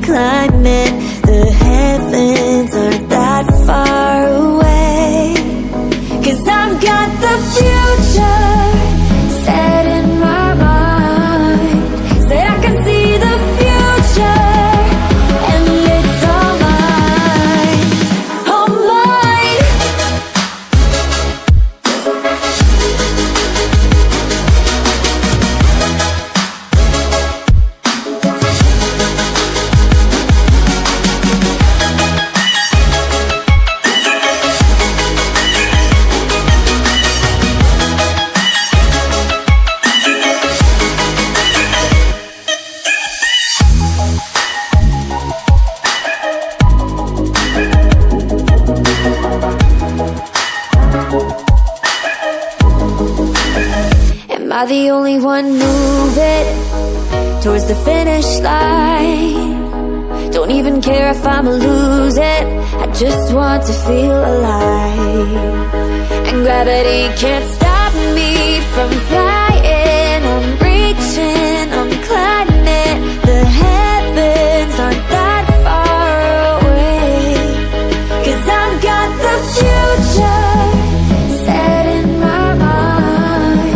climb it. The heavens aren't that far away. 'Cause I've got the future set in my mind. Said I can see the future, and it's all mine, all mine. Am I the only one moving towards the finish line? Don't even care if I'ma lose it, I just want to feel alive. And gravity can't stop me from flying. I'm reaching, I'm climbing. The heavens aren't that far away. 'Cause I've got the future set in my mind.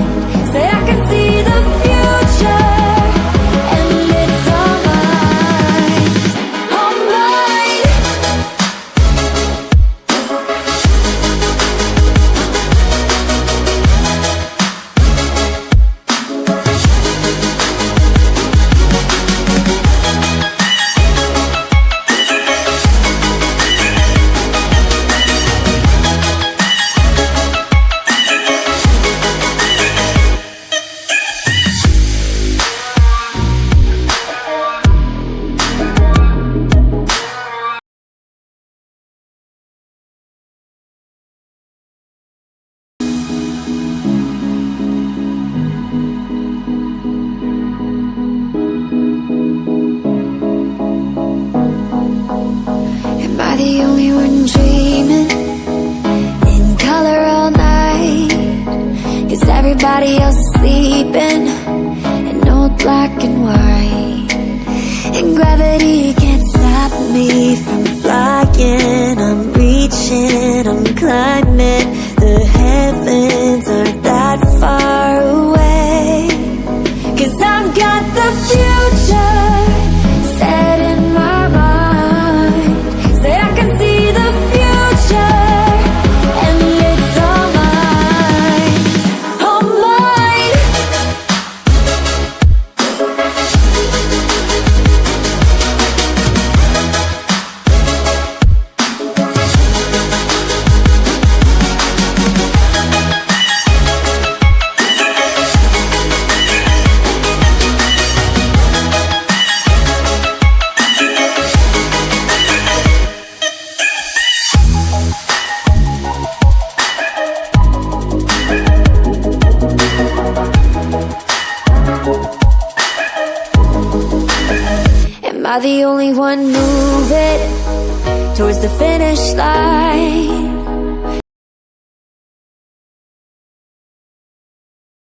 Say I can see the future, and it's all mine, all mine. Am I the only one dreaming in color all night? 'Cause everybody else is sleeping in old black and white. And gravity can't stop me from flying. I'm reaching, I'm climbing. The heavens aren't that far away. 'Cause I've got the future set in my mind. Say I can see the future, and it's all mine, all mine. Am I the only one moving towards the finish line?